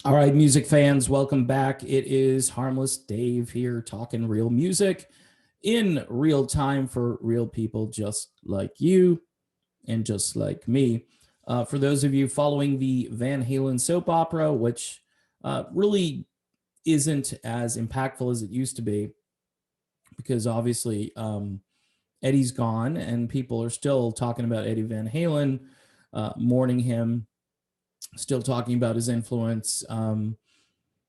All right, music fans, welcome back. It is Harmless Dave here talking real music in real time for real people just like you and just like me. For those of you following the Van Halen soap opera, which really isn't as impactful as it used to be, because obviously Eddie's gone and people are still talking about Eddie Van Halen, mourning him, still talking about his influence. And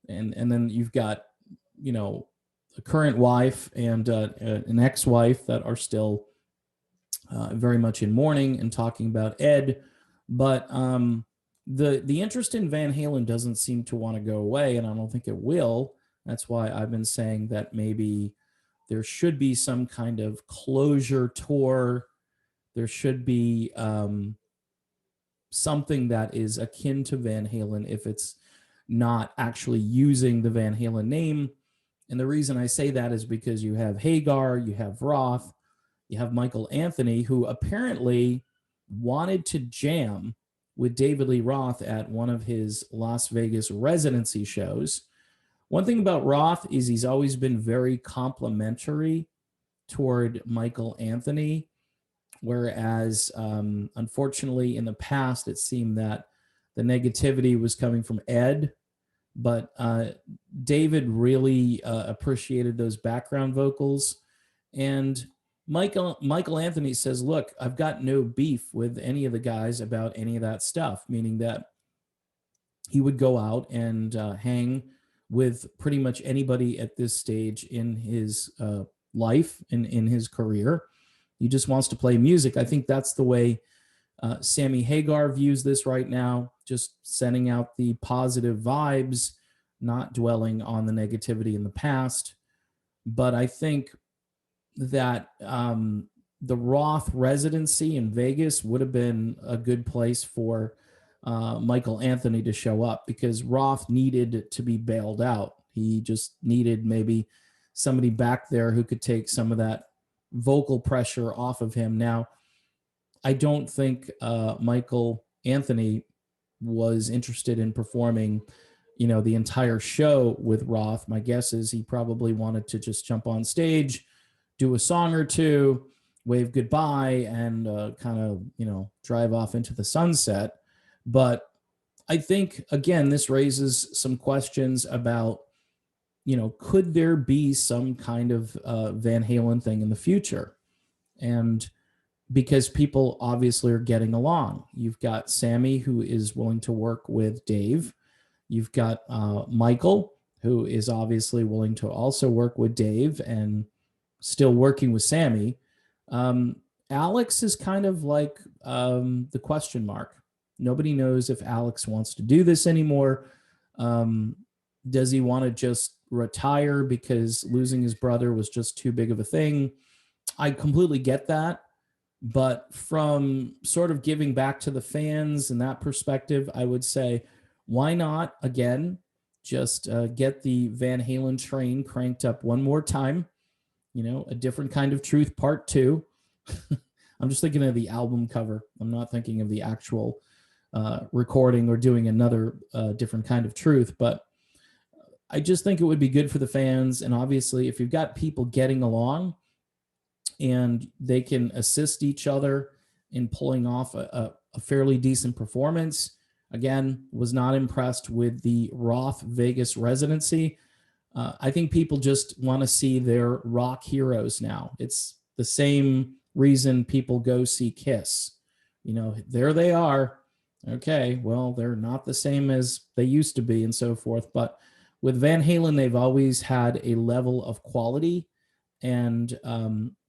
then you've got you know a current wife and an ex-wife that are still very much in mourning and talking about Ed. But the interest in Van Halen doesn't seem to want to go away, and I don't think it will. That's why I've been saying that maybe there should be some kind of closure tour. There should be something that is akin to Van Halen if it's not actually using the Van Halen name. And the reason I say that is because you have Hagar, you have Roth, you have Michael Anthony, who apparently wanted to jam with David Lee Roth at one of his Las Vegas residency shows. One thing about Roth is he's always been very complimentary toward Michael Anthony, whereas unfortunately in the past it seemed that the negativity was coming from Ed, but David really appreciated those background vocals. And Michael Anthony says, "Look, I've got no beef with any of the guys about any of that stuff," meaning that he would go out and hang with pretty much anybody at this stage in his life and in his career. He just wants to play music. I think that's the way Sammy Hagar views this right now, just sending out the positive vibes, not dwelling on the negativity in the past. But I think that the Roth residency in Vegas would have been a good place for Michael Anthony to show up, because Roth needed to be bailed out. He just needed maybe somebody back there who could take some of that vocal pressure off of him. Now, I don't think Michael Anthony was interested in performing, the entire show with Roth. My guess is he probably wanted to just jump on stage, do a song or two, wave goodbye, and kind of, drive off into the sunset. But I think, again, this raises some questions about, could there be some kind of Van Halen thing in the future? And because people obviously are getting along. You've got Sammy, who is willing to work with Dave. You've got Michael, who is obviously willing to also work with Dave and still working with Sammy. Alex is kind of like the question mark. Nobody knows if Alex wants to do this anymore. Does he want to just retire because losing his brother was just too big of a thing? I completely get that. But from sort of giving back to the fans and that perspective, I would say, why not, again, just get the Van Halen train cranked up one more time? A different kind of truth, part two. I'm just thinking of the album cover. I'm not thinking of the actual recording or doing another different kind of truth. But I just think it would be good for the fans. And obviously, if you've got people getting along and they can assist each other in pulling off a fairly decent performance. Again, was not impressed with the Roth Vegas residency. I think people just want to see their rock heroes now. It's the same reason people go see Kiss. There they are. Okay, well, they're not the same as they used to be and so forth. But with Van Halen, they've always had a level of quality, and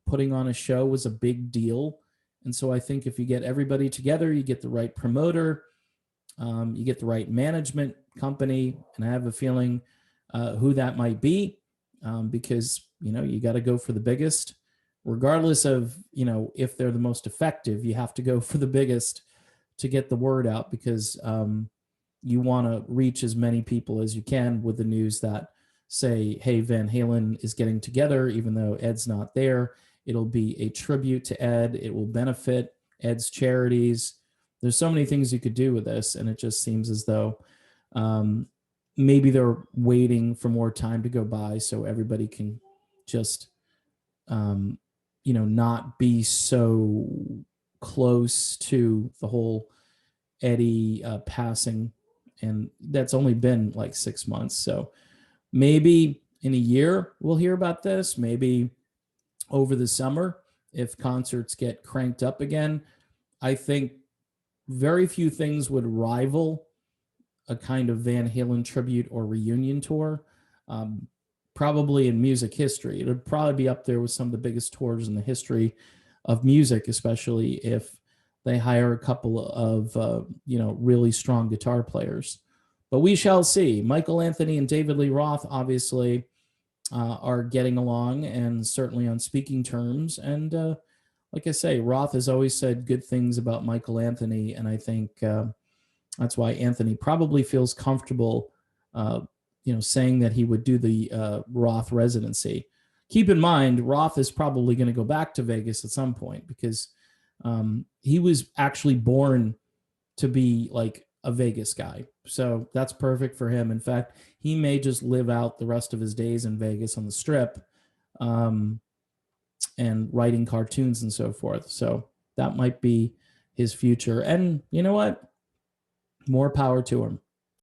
putting on a show was a big deal. And so I think if you get everybody together, you get the right promoter, you get the right management company, and I have a feeling who that might be, because, you got to go for the biggest. Regardless of, if they're the most effective, you have to go for the biggest to get the word out, because you want to reach as many people as you can with the news that say, hey, Van Halen is getting together, even though Ed's not there. It'll be a tribute to Ed. It will benefit Ed's charities. There's so many things you could do with this, and it just seems as though maybe they're waiting for more time to go by so everybody can just, um, not be so close to the whole Eddie passing. And that's only been like 6 months. So maybe in a year we'll hear about this. Maybe over the summer, if concerts get cranked up again. I think very few things would rival a kind of Van Halen tribute or reunion tour. Um, Probably in music history, it would probably be up there with some of the biggest tours in the history of music, especially if they hire a couple of really strong guitar players. But we shall see. Michael Anthony and David Lee Roth obviously are getting along and certainly on speaking terms. And like I say, Roth has always said good things about Michael Anthony, and I think that's why Anthony probably feels comfortable, saying that he would do the Roth residency. Keep in mind, Roth is probably going to go back to Vegas at some point because he was actually born to be like a Vegas guy. So that's perfect for him. In fact, he may just live out the rest of his days in Vegas on the strip, um, and writing cartoons and so forth. So that might be his future. And you know what? More power to him.